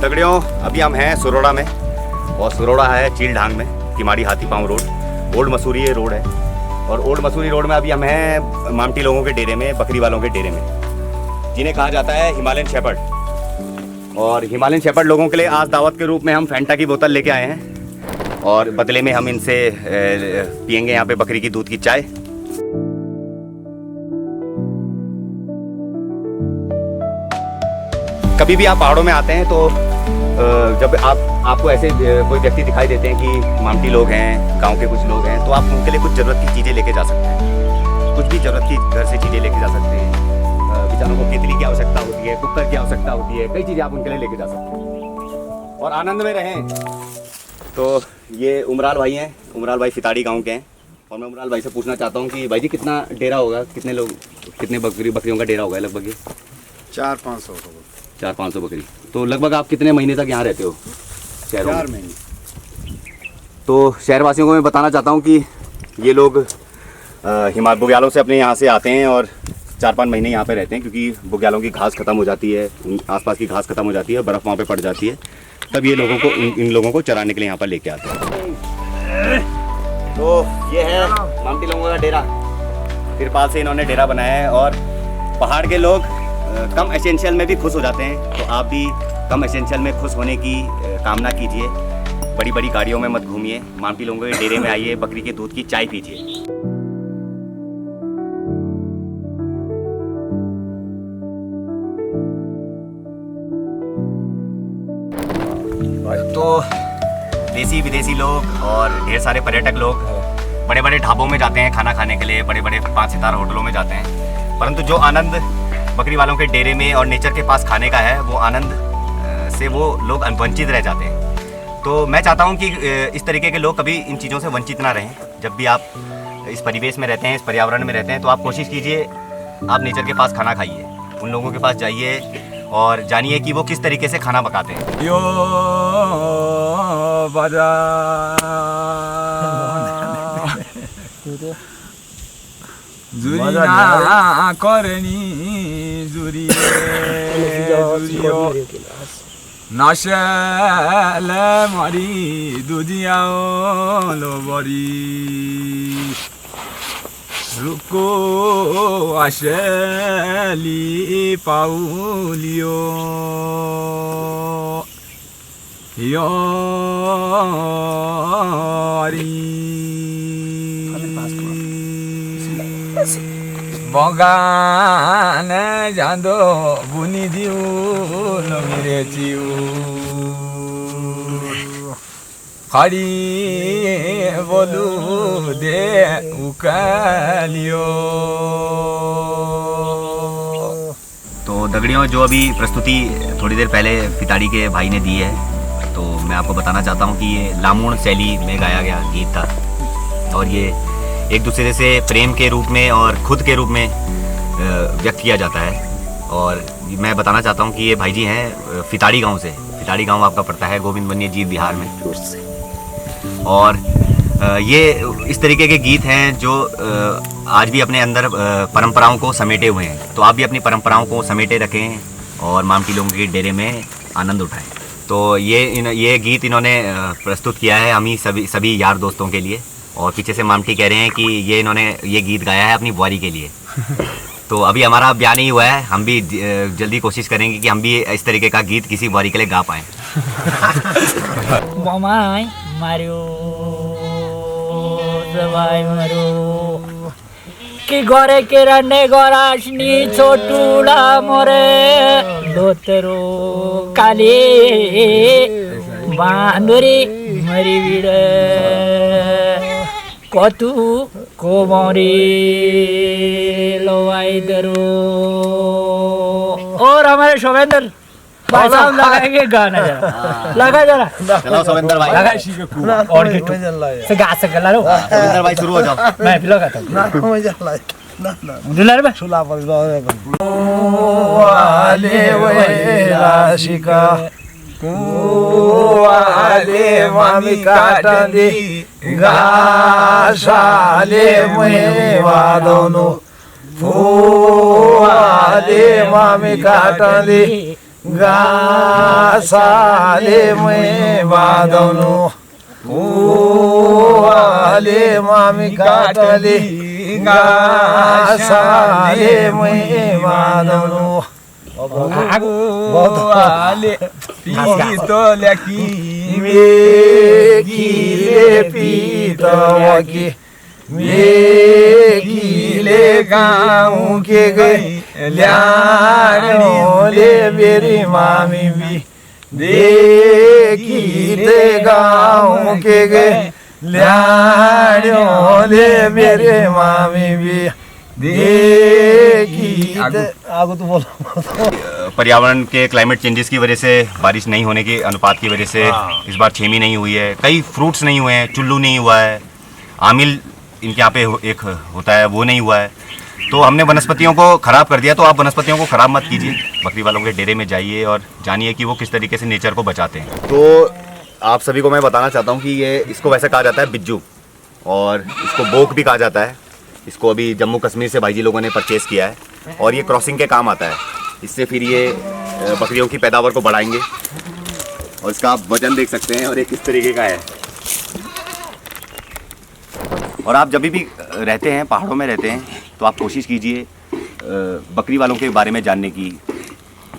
तगड़ियों अभी हम हैं सुरोड़ा में और सुरोड़ा है चील ढांग में, किमाड़ी हाथी पाँव रोड, ओल्ड मसूरी ये रोड है। और ओल्ड मसूरी रोड में अभी हम हैं मामटी लोगों के डेरे में, बकरी वालों के डेरे में, जिन्हें कहा जाता है हिमालयन शेपर्ड। और हिमालयन शेपर्ड लोगों के लिए आज दावत के रूप में हम फैंटा की बोतल लेके आए हैं और बदले में हम इनसे पियेंगे यहाँ पे बकरी की दूध की चाय। कभी भी आप पहाड़ों में आते हैं तो जब आपको ऐसे कोई व्यक्ति दिखाई देते हैं कि मामटी लोग हैं, गांव के कुछ लोग हैं, तो आप उनके लिए कुछ ज़रूरत की चीज़ें लेके जा सकते हैं। कुछ भी ज़रूरत की घर से चीज़ें लेके जा सकते हैं। बेचारों को केतली की आवश्यकता होती है, कुकर की आवश्यकता होती है, कई चीज़ें आप उनके लिए लेके जा सकते हैं और आनंद में रहें। तो ये उमराल भाई हैं, उमराल भाई फिताड़ी गाँव के हैं और मैं उमराल भाई से पूछना चाहता हूँ कि भाई जी कितना डेरा होगा, कितने लोग, कितने बकरियों का डेरा होगा लगभग? ये 400-500 बकरी। तो लगभग आप कितने महीने तक यहाँ रहते हो शहरों में? 4 महीने। तो शहरवासियों को मैं बताना चाहता हूँ कि ये लोग बुग्यालों से अपने यहाँ से आते हैं और 4-5 महीने यहाँ पे रहते हैं, क्योंकि बुग्यालों की घास ख़त्म हो जाती है, आसपास की घास ख़त्म हो जाती है, बर्फ़ वहाँ पे पड़ जाती है, तब ये लोगों को इन लोगों को चराने के लिए यहाँ पर लेके आते हैं। तो ये है मामटी लोगों का डेरा, तिरपाल से इन्होंने डेरा बनाया है। और पहाड़ के लोग कम एसेंशियल में भी खुश हो जाते हैं, तो आप भी कम एसेंशियल में खुश होने की कामना कीजिए। बड़ी बड़ी गाड़ियों में मत घूमिए, मामटी लोगों के डेरे में आइए, बकरी के दूध की चाय पीजिए। तो देसी विदेशी लोग और ढेर सारे पर्यटक लोग बड़े बड़े ढाबों में जाते हैं खाना खाने के लिए, बड़े बड़े 5 सितारा होटलों में जाते हैं, परंतु जो आनंद बकरी वालों के डेरे में और नेचर के पास खाने का है, वो आनंद से वो लोग वंचित रह जाते हैं। तो मैं चाहता हूँ कि इस तरीके के लोग कभी इन चीज़ों से वंचित ना रहें। जब भी आप इस परिवेश में रहते हैं, इस पर्यावरण में रहते हैं, तो आप कोशिश कीजिए आप नेचर के पास खाना खाइए, उन लोगों के पास जाइए और जानिए कि वो किस तरीके से खाना पकाते हैं। यो बजा जुरिया करनी जुरियो नशल मरी दुजिया लोबरी रुको आशली पाउलियो यो बगान जाँदो बुनिदिउ नमिरे चिउ खड़ी बोलू दे उकालियो। तो दगड़ियों, जो अभी प्रस्तुति थोड़ी देर पहले फिताड़ी के भाई ने दी है, तो मैं आपको बताना चाहता हूँ कि ये लामूण शैली में गाया गया गीत था और ये एक दूसरे से प्रेम के रूप में और खुद के रूप में व्यक्त किया जाता है। और मैं बताना चाहता हूँ कि ये भाई जी हैं फिताड़ी गांव से। फिताड़ी गांव आपका पड़ता है गोविंद वन्य जीव बिहार में। और ये इस तरीके के गीत हैं जो आज भी अपने अंदर परंपराओं को समेटे हुए हैं। तो आप भी अपनी परंपराओं को समेटे रखें और मामटी लोगों के डेरे में आनंद उठाएं। तो ये गीत इन्होंने प्रस्तुत किया है हम ही सभी यार दोस्तों के लिए। और पीछे से मामटी कह रहे हैं कि इन्होंने ये गीत गाया है अपनी बुआरी के लिए। तो अभी हमारा ब्याह नहीं हुआ है, हम भी जल्दी कोशिश करेंगे कि हम भी इस तरीके का गीत किसी बुआरी के लिए गा पाएँ। कि घरे के रन्ने गराशनी छोटुड़ा मोरे दोतरो काली बांदुरी मरी बिड़े कतु कोमरी लोवाई दरो। और हमारे शोभेंद्र भाई साहब लगाएंगे गाना, जरा लगा जरा। चलो शोभेंद्र भाई लगा इसी के खूब और के से गा सके लो। शोभेंद्र भाई शुरू हो जाओ। मैं भी लगाता हूं ना, मजा ला ना दुलार में सुला पर वाले वे राशिका कुआले मामी काटंदी घासाले मेवादोनो फुआले मामी काटंदी घासाले साले मुहे वादनु आले मामी काटली साले मुहे वादनु आले पितोलकी मेकीले पितवकी मेकीले गाँव के गई ल्याडोले मेरी मामी भी देखीले गाँव के गए ल्याडोले मेरे मामी भी देखी आगो तो बोलो पर्यावरण के क्लाइमेट चेंजेस की वजह से बारिश नहीं होने के अनुपात की वजह से इस बार छेमी नहीं हुई है, कई फ्रूट्स नहीं हुए हैं, चुल्लू नहीं हुआ है, आमिल इनके यहाँ पे एक होता है वो नहीं हुआ है। तो हमने वनस्पतियों को ख़राब कर दिया। तो आप वनस्पतियों को ख़राब मत कीजिए, बकरी वालों के डेरे में जाइए और जानिए कि वो किस तरीके से नेचर को बचाते हैं। तो आप सभी को मैं बताना चाहता हूँ कि ये इसको वैसे कहा जाता है बिज्जू, और इसको बोक भी कहा जाता है। इसको अभी जम्मू कश्मीर से भाई जी लोगों ने परचेज़ किया है और ये क्रॉसिंग के काम आता है। इससे फिर ये बकरियों की पैदावार को बढ़ाएंगे। और इसका आप वजन देख सकते हैं और ये किस तरीके का है। और आप जब भी रहते हैं, पहाड़ों में रहते हैं, तो आप कोशिश कीजिए बकरी वालों के बारे में जानने की,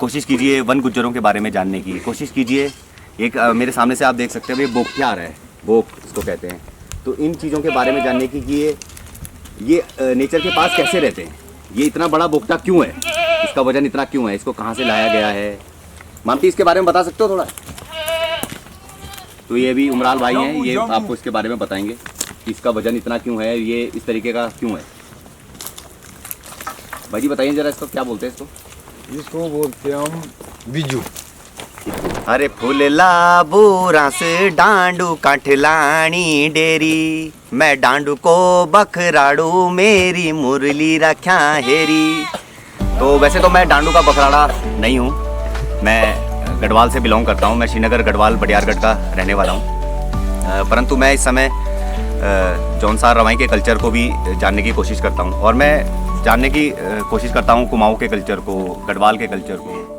कोशिश कीजिए वन गुज्जरों के बारे में जानने की, कोशिश कीजिए। एक मेरे सामने से आप देख सकते हैं ये बोकठिया आ रहा है, बोक इसको कहते हैं। तो इन चीज़ों के बारे में जानने की कि ये नेचर के पास कैसे रहते हैं, ये इतना बड़ा बोकटा क्यों है, इसका वजन इतना क्यों है, इसको कहाँ से लाया गया है। मामती इसके बारे में बता सकते हो थोड़ा? तो ये भी उमराल भाई हैं, ये आपको इसके बारे में बताएंगे कि इसका वजन इतना क्यों है, ये इस तरीके का क्यों है। भाई जी बताइए जरा, इसको क्या बोलते हैं? इसको बोलते हैं हम बिजू। अरे फूलला बूरा से डांडू काठलानी डेरी, मैं डांडू को बखराड़ू मेरी मुरली रख्या हेरी। तो वैसे तो मैं डांडू का बखराड़ा नहीं हूँ, मैं गढ़वाल से बिलोंग करता हूँ। मैं श्रीनगर गढ़वाल बडियारगढ़ का रहने वाला हूँ। परंतु मैं इस समय जौनसार रवाई के कल्चर को भी जानने की कोशिश करता हूँ, और मैं जानने की कोशिश करता हूँ कुमाऊँ के कल्चर को, गढ़वाल के कल्चर को।